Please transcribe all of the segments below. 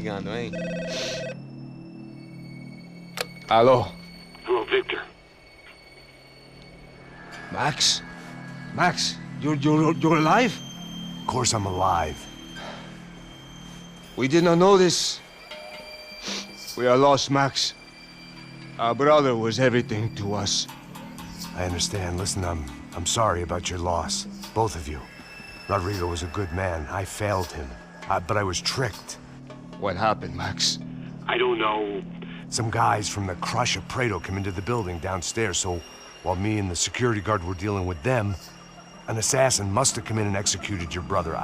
ligando, hein? Alô? Hello, Victor. Max? Max, you're alive? Of course I'm alive. We did not know this. We are lost, Max. Our brother was everything to us. I understand. Listen, I'm sorry about your loss. Both of you. Rodrigo was a good man. I failed him. But I was tricked. What happened, Max? I don't know. Some guys from the Crush of Prado came into the building downstairs, so while me and the security guard were dealing with them, an assassin must have come in and executed your brother.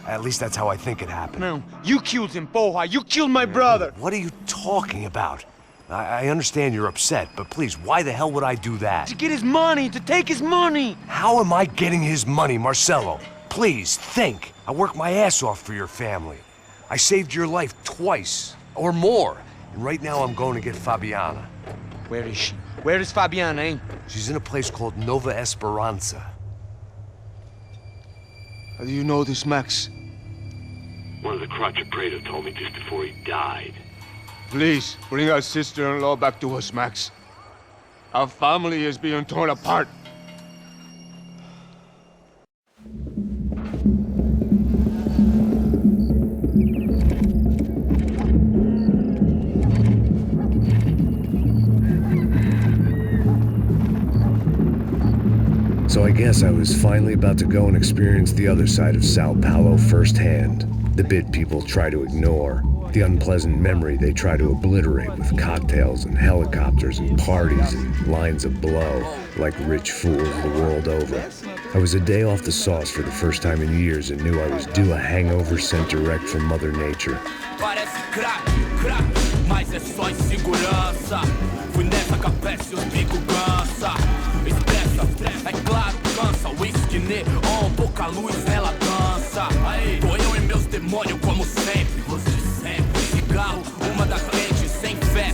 At least that's how I think it happened. No, you killed him, Porra. You killed my brother. What are you talking about? I understand you're upset, but please, why the hell would I do that? To get his money, to take his money. How am I getting his money, Marcelo? Please, think. I worked my ass off for your family. I saved your life twice, or more. And right now I'm going to get Fabiana. Where is she? Where is Fabiana, eh? She's in a place called Nova Esperanza. How do you know this, Max? One of the Crotch of Prado told me just before he died. Please, bring our sister-in-law back to us, Max. Our family is being torn apart. So I guess I was finally about to go and experience the other side of Сан-Паулу firsthand. The bit people try to ignore. The unpleasant memory they try to obliterate with cocktails and helicopters and parties and lines of blow, like rich fools the world over. I was a day off the sauce for the first time in years and knew I was due a hangover sent direct from Mother Nature. Parece crack, mas é só insegurança. Fui nessa capete, os bico cansa. Expressa, é claro, cansa. Whisky neon, pouca luz, ela dança. Tô eu e meus demônios como sempre. Você sempre. Cigarro, uma da frente, sem fé.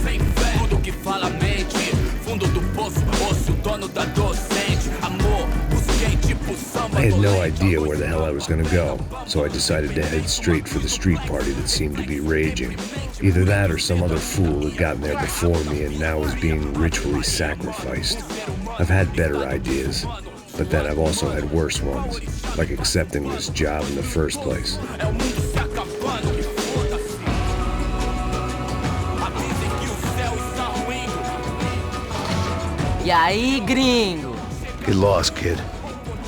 Tudo que fala mente. Fundo do poço, osso, dono da docente. Amor, busquei tipo samba. I had no idea where the hell I was gonna go, so I decided to head straight for the street party that seemed to be raging. Either that or some other fool had gotten there before me and now was being ritually sacrificed. I've had better ideas, but then I've also had worse ones, like accepting this job in the first place. E aí, gringo? Get lost, kid.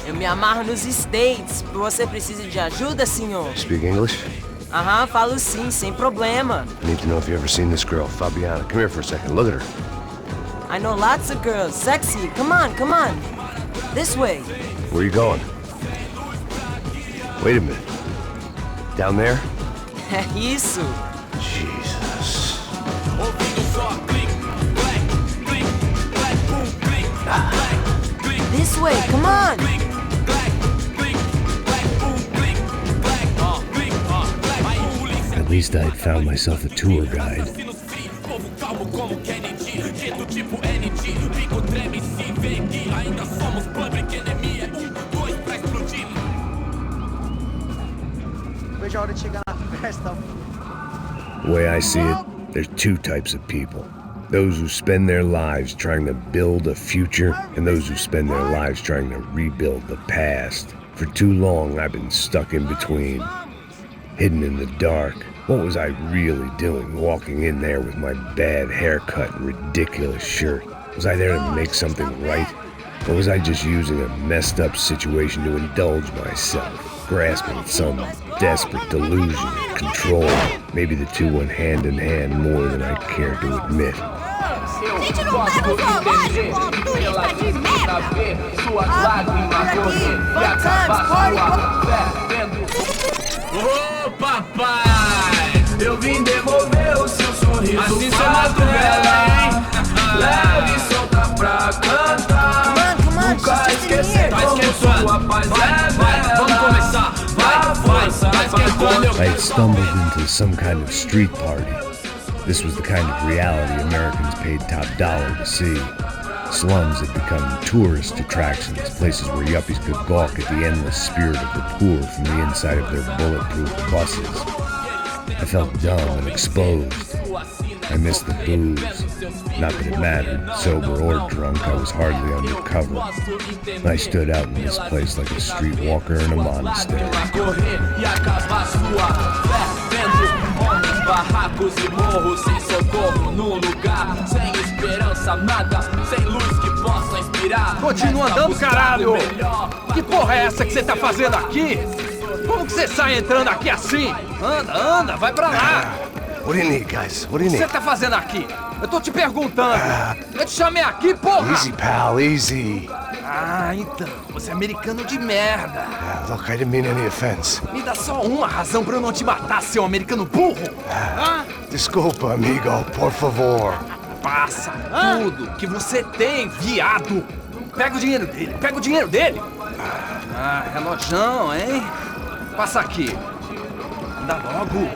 Eu me amarro nos States. Você precisa de ajuda, senhor? Speak English? Aham, falo sim, sem problema. I need to know if you've ever seen this girl, Fabiana. Come here for a second. Look at her. I know lots of girls. Sexy. Come on, come on. This way. Where are you going? Wait a minute. Down there? É isso. Jesus. This way, come on. At least I'd found myself a tour guide. The way I see it, there's two types of people. Those who spend their lives trying to build a future, and those who spend their lives trying to rebuild the past. For too long, I've been stuck in between, hidden in the dark. What was I really doing, walking in there with my bad haircut and ridiculous shirt? Was I there to make something right? Or was I just using a messed up situation to indulge myself, grasping at some desperate delusion of control? Maybe the two went hand in hand more than I care to admit. Gente, não tá no zoológico, turista de merda! Ô papai, eu vim devolver o seu sorriso. Assim sou madrugada, hein? Leve e solta pra cantar. Nunca esquecer como sua paz é bela. Vamos começar, vai esquentando. I had stumbled into some kind of street party. This was the kind of reality Americans paid top dollar to see. Slums had become tourist attractions, places where yuppies could gawk at the endless spirit of the poor from the inside of their bulletproof buses. I felt dumb and exposed. I missed the booze. Not that it mattered, sober or drunk, I was hardly undercover. I stood out in this place like a streetwalker in a monastery. Barracos e morros sem socorro num lugar sem esperança, nada, sem luz que possa inspirar. Continua andando, caralho! Que porra é essa que você tá fazendo aqui? Como que você sai entrando aqui assim? Anda, vai pra lá! What do you need, guys? What do you O que need? você tá fazendo aqui? Eu tô te perguntando. Eu te chamei aqui, porra! Easy, pal, easy. Ah, então, você é americano de merda. Look, I didn't mean any offense. Me dá só uma razão pra eu não te matar, seu americano burro. Desculpa, amigo, por favor. Passa tudo que você tem, viado. Pega o dinheiro dele, Ah, relojão, hein? Passa aqui. Dá logo.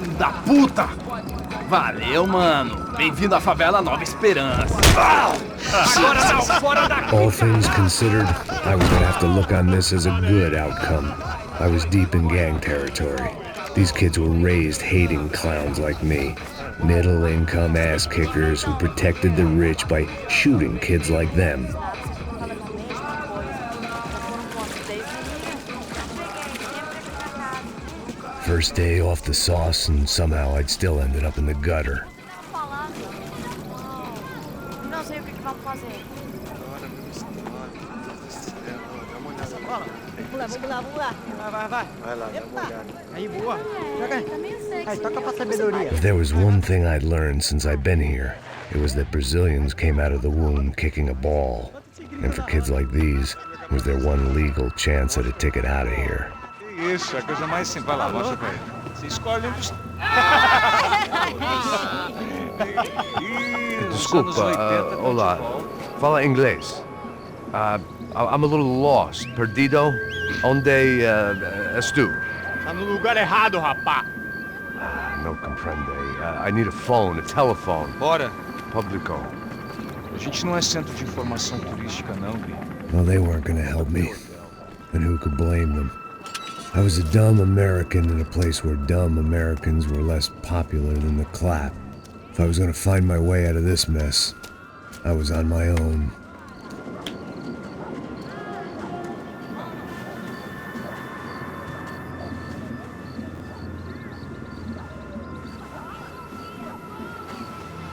Filho da puta. Valeu, mano. Bem-vindo à favela Nova Esperança. Agora não, fora daqui. All things considered, I was gonna have to look on this as a good outcome. I was deep in gang territory. These kids were raised hating clowns like me. Middle-income ass-kickers who protected the rich by shooting kids like them. First day off the sauce, and somehow I'd still ended up in the gutter. Não sei o que vamos fazer. Vamos lá. If there was one thing I'd learned since I'd been here, it was that Brazilians came out of the womb kicking a ball. And for kids like these, it was their one legal chance at a ticket out of here. Isso, é a coisa mais simples. Vai lá, mostra pra ele. Você escolhe onde está. Desculpa, olá. Fala inglês. I'm a little lost. Perdido? Onde és tu? Tá no lugar errado, rapá. No comprende. I need a phone, a telephone. Bora. Publico. A gente não é centro de informação turística, não, Gui. Well, they weren't gonna help me. And who could blame them? I was a dumb American in a place where dumb Americans were less popular than the clap. If I was gonna find my way out of this mess, I was on my own.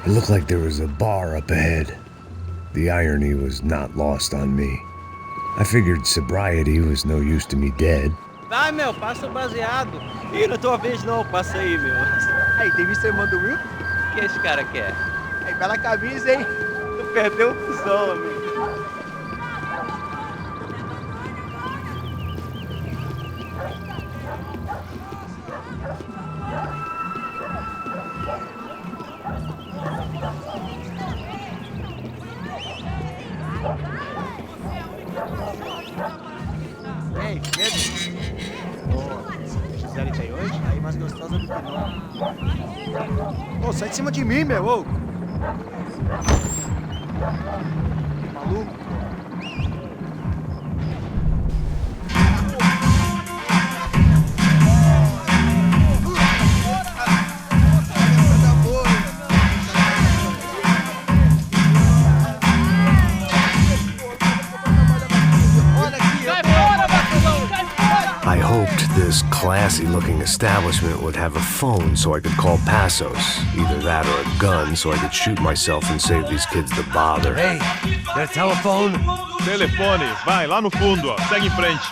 It looked like there was a bar up ahead. The irony was not lost on me. I figured sobriety was no use to me dead. Vai, meu, passa o baseado. Ih, não é tua vez não, passa aí, meu. Aí, tem visto a irmã do Will? O que esse cara quer? Aí, bela camisa, hein? Tu perdeu o fusão, amigo. Ei, medo? Gisele tem hoje? Aí, mais gostosa do que não. Ô, sai de cima de mim, meu, ô! Maluco? I hoped this classy-looking establishment would have a phone so I could call Passos. Either that or a gun so I could shoot myself and save these kids the bother. Hey, got a telephone? Telefone, vai lá no fundo, ó. Segue em frente.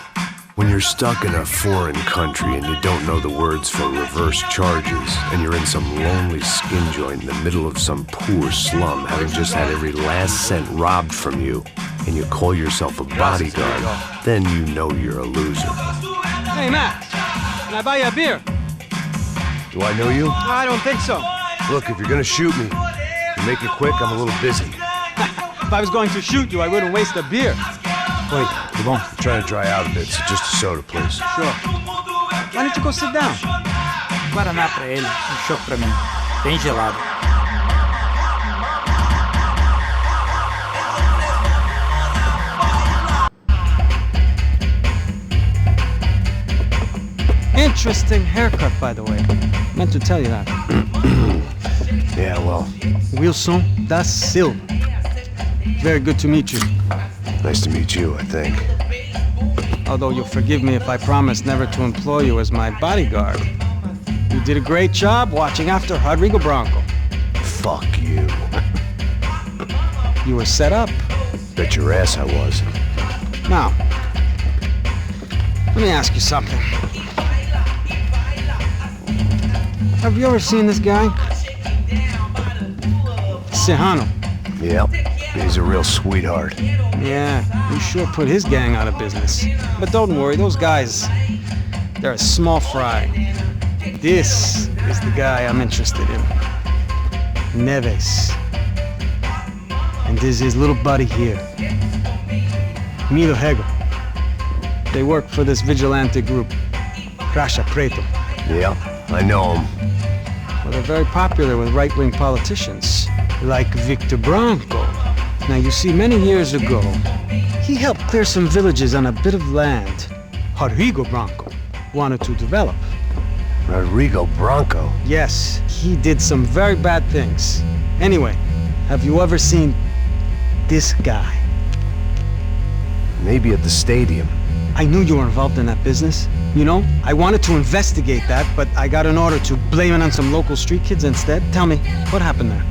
When you're stuck in a foreign country and you don't know the words for reverse charges, and you're in some lonely skin joint in the middle of some poor slum, having just had every last cent robbed from you, and you call yourself a bodyguard, then you know you're a loser. Hey, Matt, can I buy you a beer? Do I know you? I don't think so. Look, if you're gonna shoot me, make it quick, I'm a little busy. If I was going to shoot you, I wouldn't waste a beer. Wait, come on. I'm trying to dry out a bit, so just a soda, please. Sure. Why don't you go sit down? Guaraná pra ele, chopp pra mim. Bem gelado. Interesting haircut, by the way. Meant to tell you that. Yeah, well, Wilson da Silva. Very good to meet you. nice to meet you, I think. Although you'll forgive me if I promise never to employ you as my bodyguard. You did a great job watching after Rodrigo Branco. Fuck you. You were set up. Bet your ass I was. Now, let me ask you something. Have you ever seen this guy? Sejano. Yep, he's a real sweetheart. Yeah, you sure put his gang out of business. But don't worry, those guys, they're a small fry. This is the guy I'm interested in. Neves. And this is his little buddy here. Milo Hegel. They work for this vigilante group, Racha Preto. Yeah, I know him. Well, they're very popular with right-wing politicians, like Victor Branco. Now, you see, many years ago, he helped clear some villages on a bit of land Rodrigo Branco wanted to develop. Rodrigo Branco? Yes, he did some very bad things. Anyway, have you ever seen this guy? Maybe at the stadium. I knew you were involved in that business. You know, I wanted to investigate that, but I got an order to blame it on some local street kids instead. Tell me, what happened there?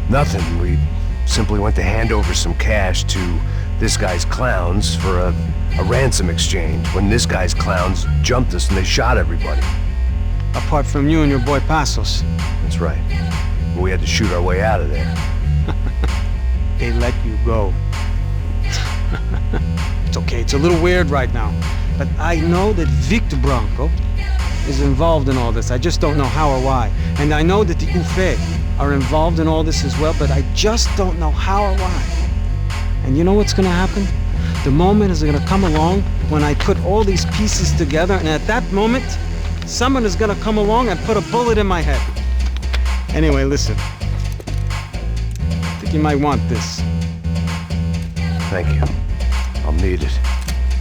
Nothing. We simply went to hand over some cash to this guy's clowns for a ransom exchange when this guy's clowns jumped us and they shot everybody. Apart from you and your boy Passos. That's right. We had to shoot our way out of there. They let you go. It's okay, it's a little weird right now. But I know that Victor Branco is involved in all this. I just don't know how or why. And I know that the UFE are involved in all this as well, but I just don't know how or why. And you know what's gonna happen? The moment is gonna come along when I put all these pieces together, and at that moment, someone is gonna come along and put a bullet in my head. Anyway, listen. I think you might want this. Thank you. I'll need it.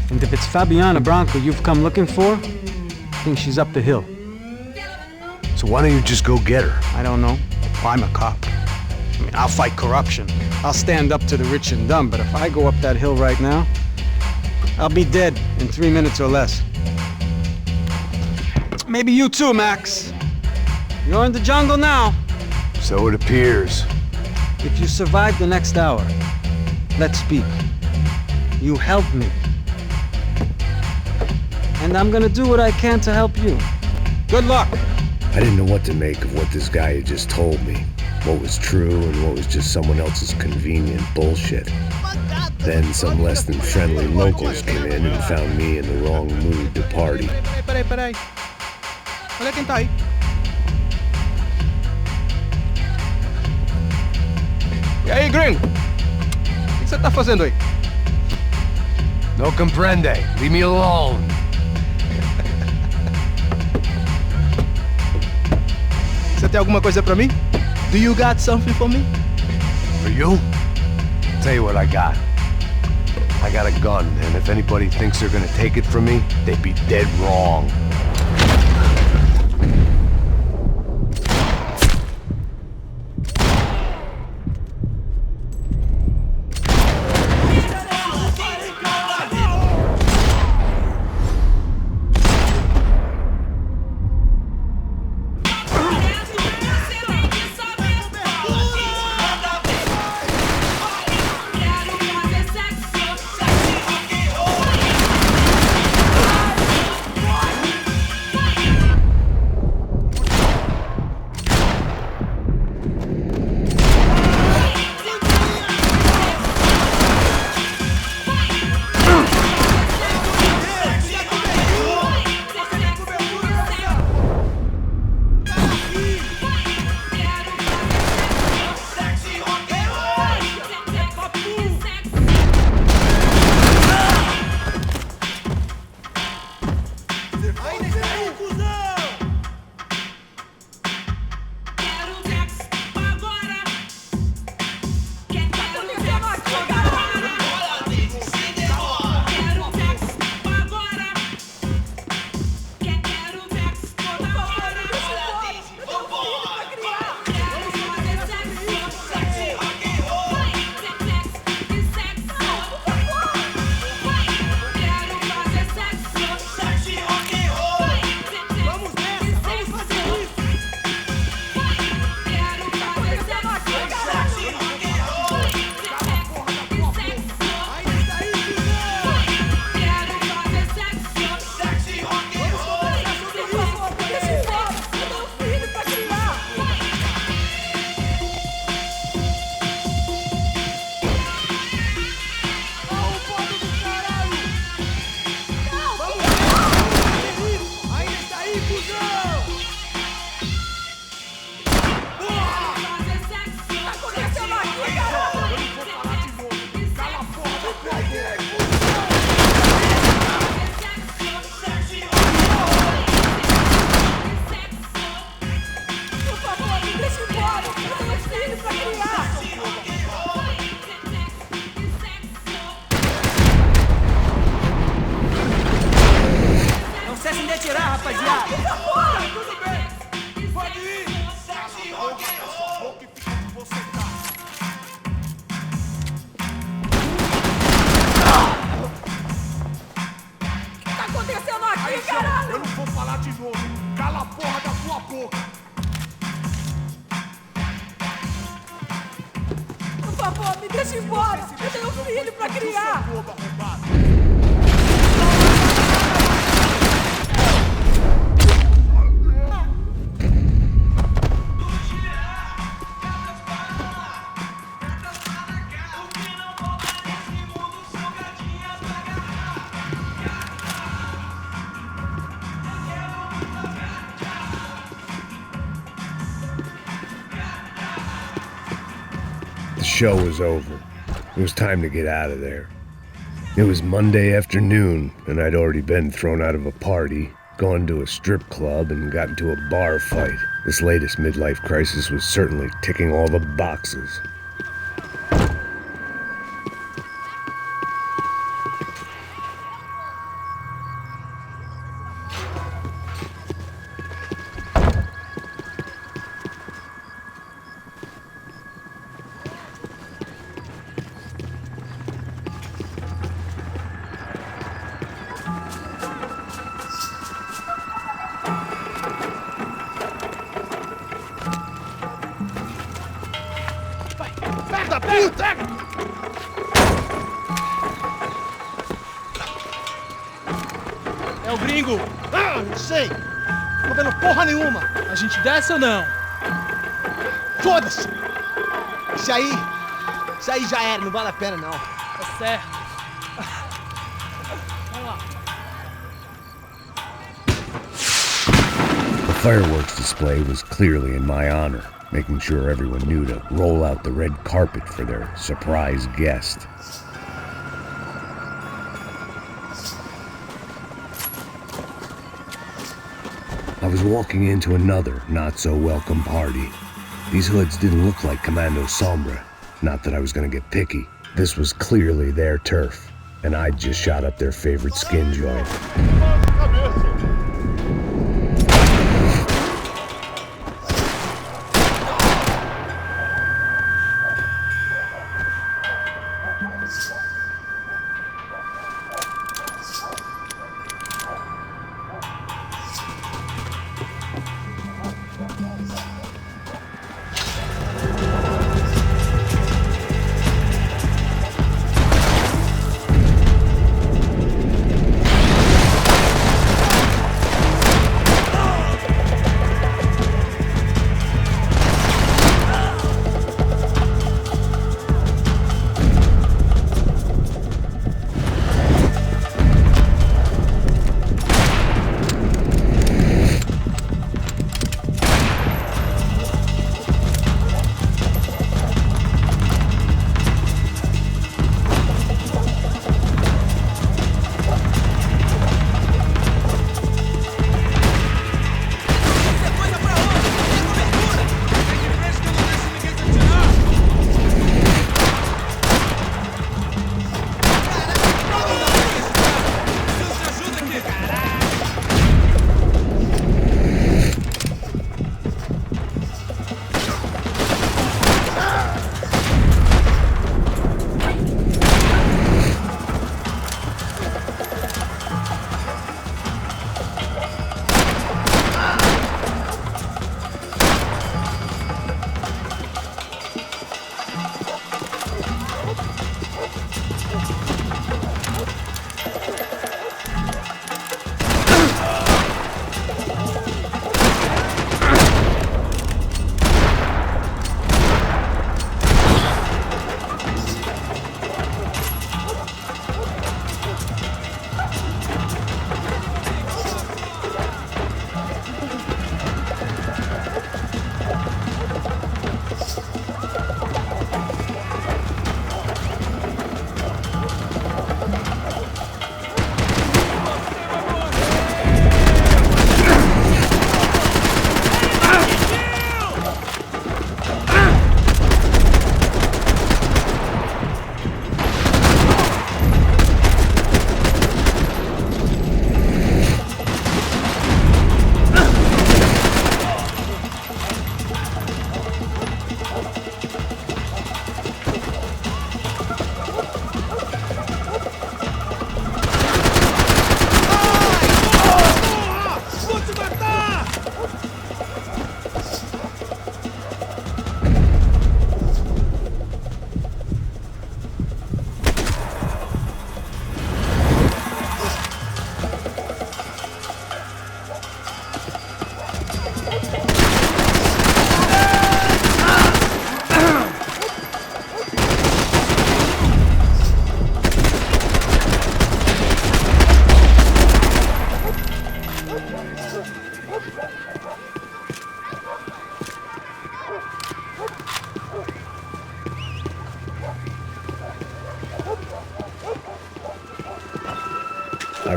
And if it's Fabiana Branco you've come looking for, I think she's up the hill. So why don't you just go get her? I don't know. Well, I'm a cop. I mean, I'll fight corruption. I'll stand up to the rich and dumb, but if I go up that hill right now, I'll be dead in 3 minutes or less. Maybe you too, Max. You're in the jungle now. So it appears. If you survive the next hour, let's speak. You help me. And I'm gonna do what I can to help you. Good luck. I didn't know what to make of what this guy had just told me. What was true and what was just someone else's convenient bullshit. Then some less than friendly locals came in and found me in the wrong mood to party. Peraí. Olha quem tá aí. E aí, gringo? O que você tá fazendo aí? No comprende. Leave me alone. Você tem alguma coisa pra mim? Do you got something for me? For you? Tell you what I got. I got a gun, and if anybody thinks they're gonna take it from me, they'd be dead wrong. tirar, rapaziada. Tudo bem. Pode ir. Vou que fica com você, tá? O que tá acontecendo aqui, caralho? Eu não vou falar de novo. Cala a porra da tua boca. Por favor, me deixa embora. Eu tenho um filho pra criar. The show was over. It was time to get out of there. It was Monday afternoon, and I'd already been thrown out of a party, gone to a strip club, and got into a bar fight. This latest midlife crisis was certainly ticking all the boxes. É o gringo! Ah, não sei. Tô vendo porra nenhuma. A gente desce ou não? Foda-se. Isso aí já era, não vale a pena não. Tá certo. Vamos lá. The fireworks display was clearly in my honor, making sure everyone knew to roll out the red carpet for their surprise guest. I was walking into another not-so-welcome party. These hoods didn't look like Commando Sombra. Not that I was gonna get picky. This was clearly their turf, and I'd just shot up their favorite skin joint.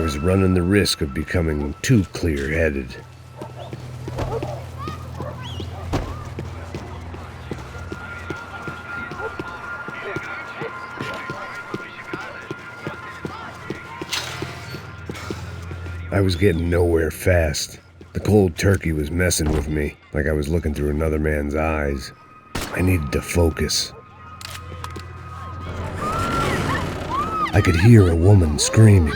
was running the risk of becoming too clear-headed. I was getting nowhere fast. The cold turkey was messing with me, like I was looking through another man's eyes. I needed to focus. I could hear a woman screaming.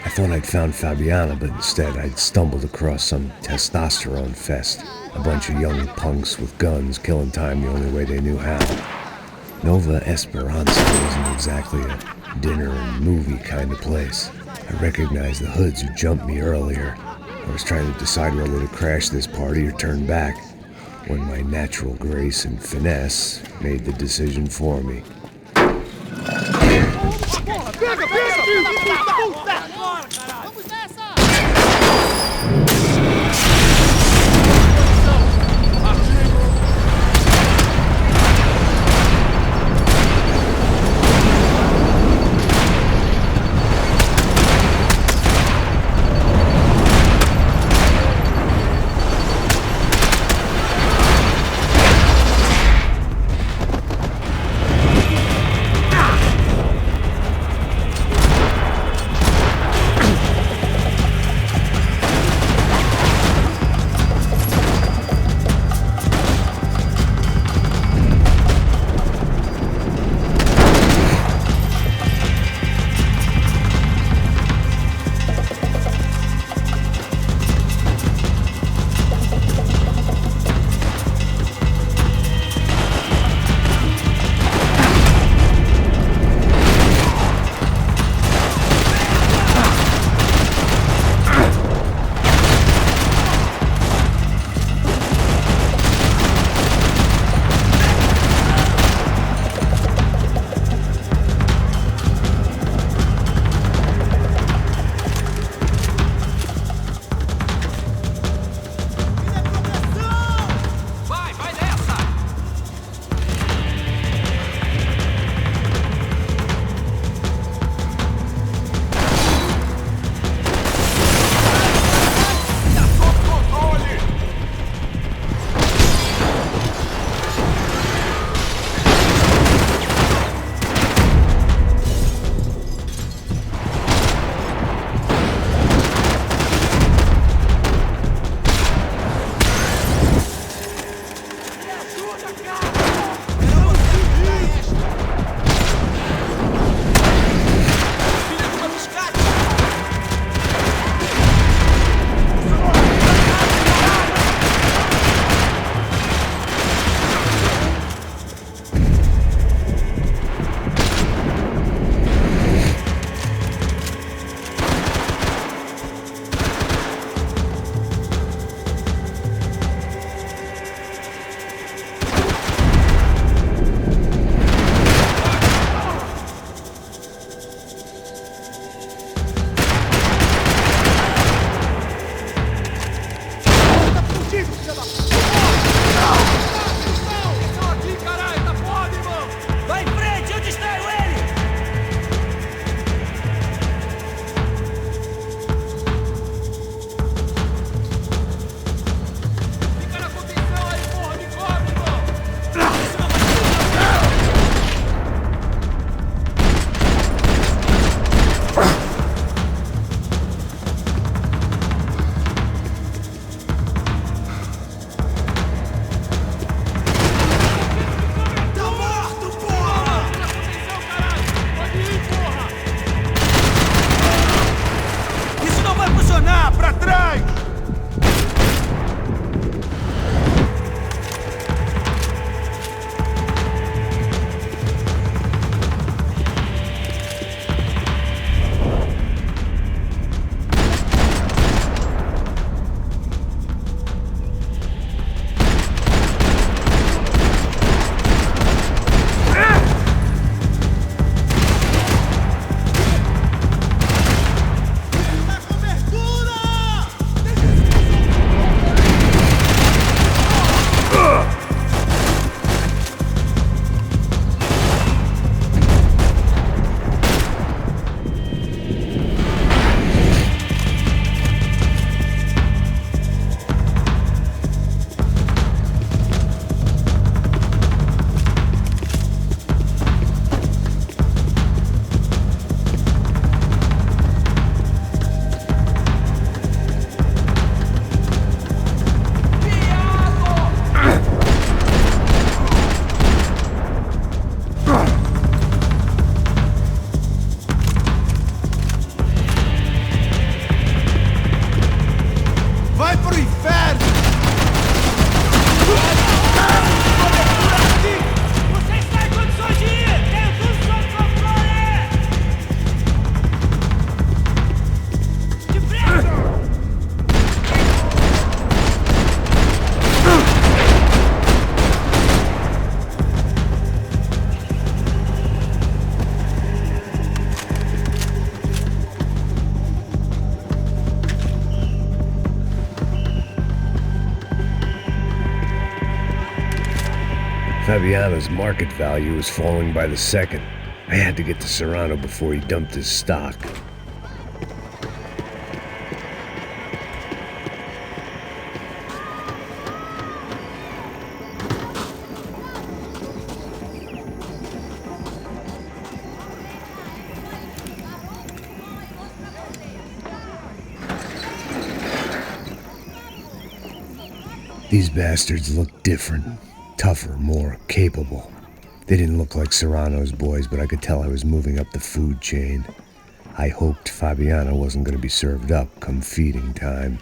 I thought I'd found Fabiana, but instead I'd stumbled across some testosterone fest. A bunch of young punks with guns killing time the only way they knew how. Nova Esperanza wasn't exactly a dinner and movie kind of place. I recognized the hoods who jumped me earlier. I was trying to decide whether to crash this party or turn back, when my natural grace and finesse made the decision for me. Fabiano's market value was falling by the second. I had to get to Serrano before he dumped his stock. These bastards looked different, tougher, more capable. They didn't look like Serrano's boys, but I could tell I was moving up the food chain. I hoped Fabiano wasn't going to be served up come feeding time.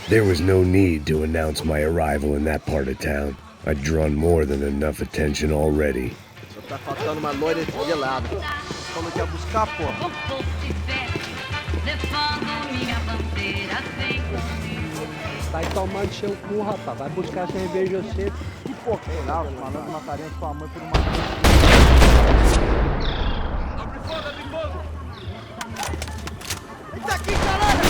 There was no need to announce my arrival in that part of town. I'd drawn more than enough attention already. Só tá faltando uma loira gelada. Como que é buscar, pô? Sai tomando seu cu, rapaz. Vai buscar cerveja você. Que porra. Sei lá, falando mataria sua mãe por uma coisa. Abre fogo, abre fogo! Tá aqui, caralho!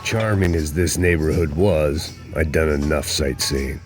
charming as this neighborhood was, I'd done enough sightseeing.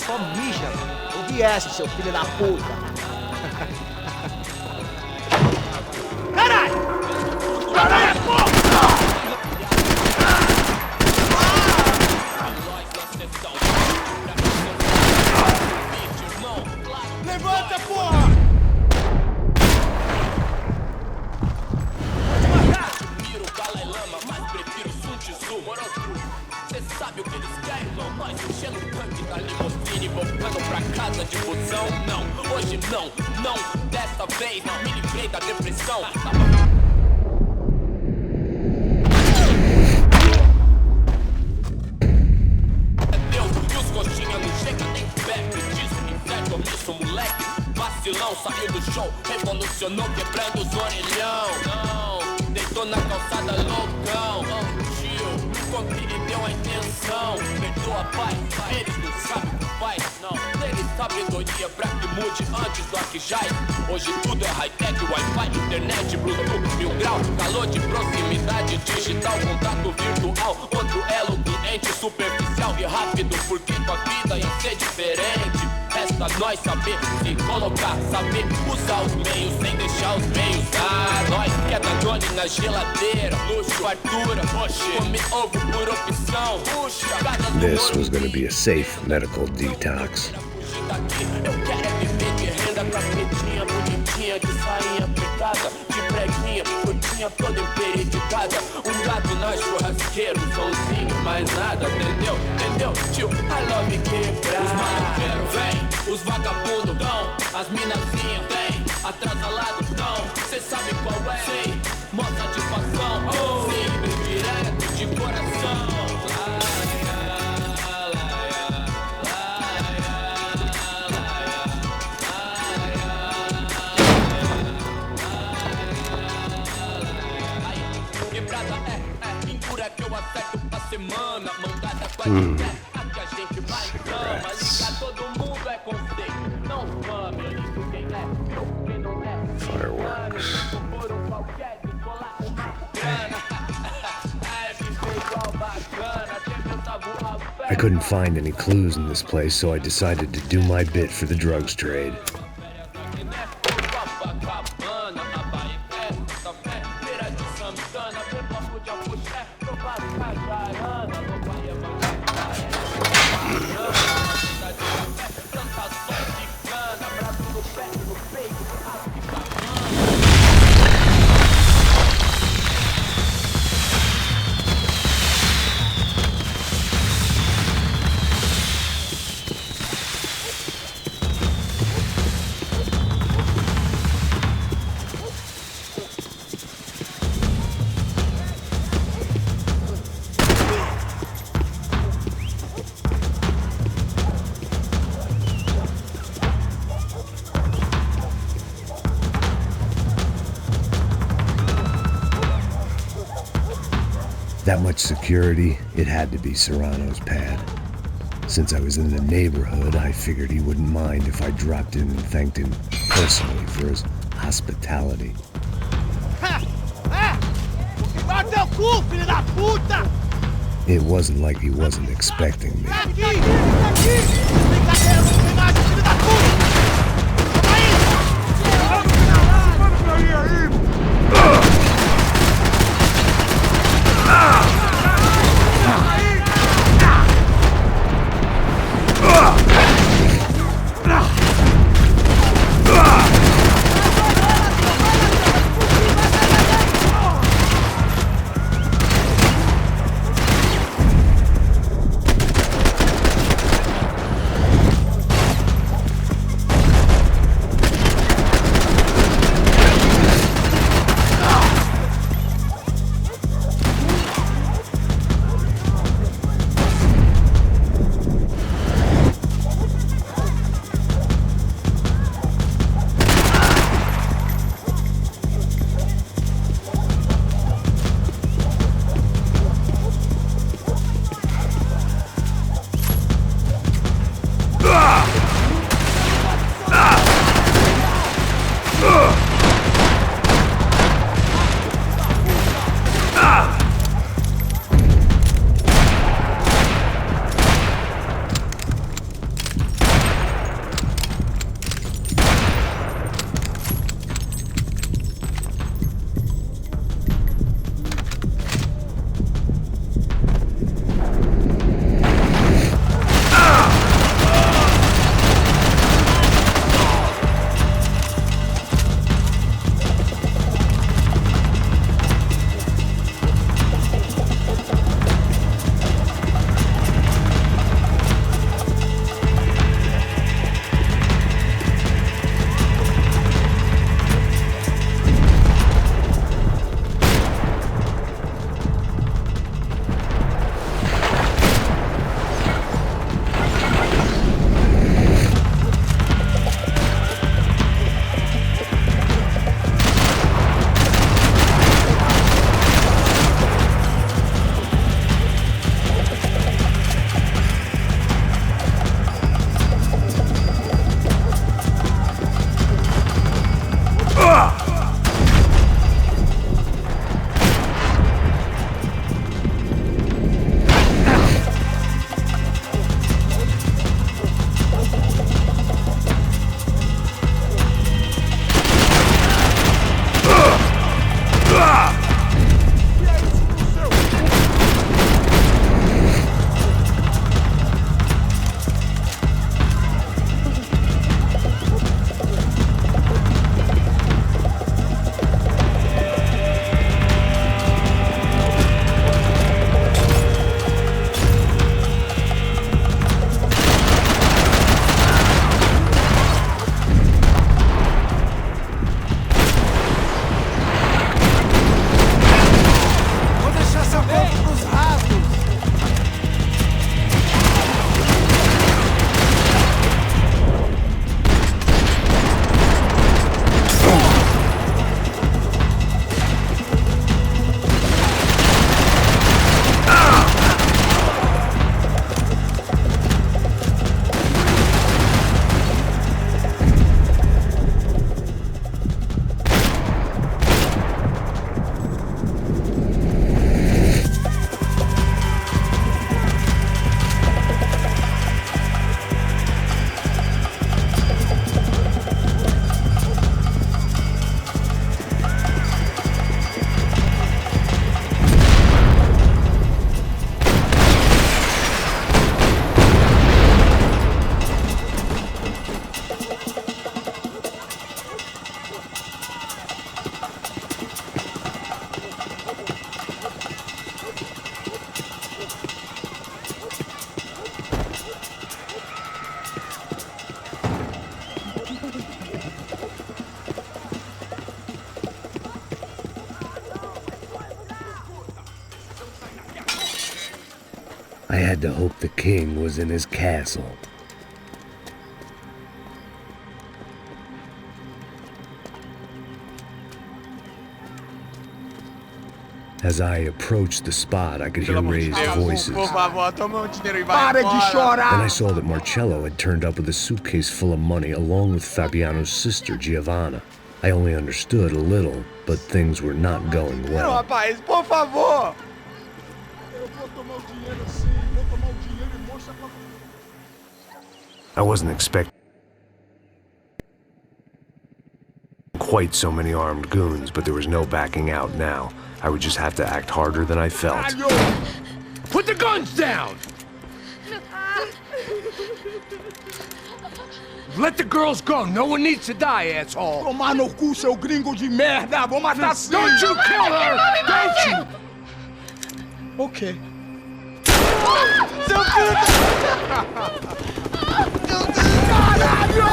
Só mija, o vieste, seu filho da puta. Caralho! Caralho, porra! Levanta, porra! Miro Dalai Lama, mas prefiro Sun Tzu, Morosu. Cê sabe o que eles querem, irmão? Nós enchendo o tanque da limusine, voltando pra casa de busão. Não, hoje não, não, dessa vez me livrei da depressão. Deus, e os coxinha não chega nem perto disso. Inferno, omisso, moleque, vacilão, saiu do show, revolucionou, quebrando os orelhão. Não, deitou na calçada loucão. Tio, encontrei e deu a intenção. Perdoa, pai, eles não sabem o que faz. Não, eles sabedoria pra que mude antes do Arquijai. Hoje tudo é high-tech, Wi-Fi, internet, Bluetooth, 1000 grau. Calor de proximidade digital, contato virtual. Outro elo, cliente superficial e rápido. Porque tua vida ia ser diferente. Resta nós saber se colocar, saber usar os meios sem deixar os meios. Ah, nós que é Danone na geladeira, luxo, fartura, come ovo por opção. This was going to be a safe medical detox. Eu quero é viver de renda pra pretinha, bonitinha, de sainha apertada, de preguinha, curtinha toda emperedicada. Gato na churrasqueira, um somzinho, mais nada, entendeu? Entendeu? Tio, I love quebrar. Os maloqueiros vem, os vagabundos dão, as minazinhas vem, atrasalado dão. Cê sabe qual é? Sei, mó satisfação, simples, direto, de coração. Semana, mandada com a que a gente mais ama. Ligar todo mundo é conceito, não família. Isso quem é, quem não é. Fireworks. Por qualquer descolar uma grana. É viver igual bacana, tem meu tabu. I couldn't find any clues in this place, so I decided to do my bit for the drugs trade. That much security, it had to be Serrano's pad. Since I was in the neighborhood, I figured he wouldn't mind if I dropped in and thanked him personally for his hospitality. It wasn't like he wasn't expecting me. I had to hope the king was in his castle. As I approached the spot, I could hear raised voices. Por favor, toma dinheiro e vai Para de chorar! Then I saw that Marcello had turned up with a suitcase full of money along with Fabiano's sister, Giovanna. I only understood a little, but things were not going Não, well. rapaz, por favor! I wasn't expecting quite so many armed goons, but there was no backing out now. I would just have to act harder than I felt. Put the guns down! Let the girls go. No one needs to die, asshole. Tomar no cu, seu gringo de merda! Vou matar sim! Don't you kill her! Don't you? Ok. Seu filho Caralho!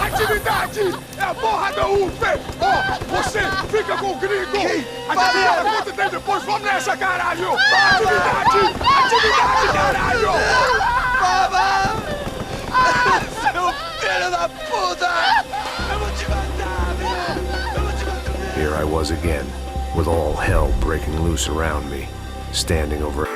Atividade! É a porra da UFE! Ó, você fica com o gringo! A gente fala quanto tem depois, vamos nessa, caralho! Atividade! Atividade, caralho! Baba! Seu filho da puta! Eu vou te matar, meu! Eu vou te matar! Here I was again, with all hell breaking loose around me, standing over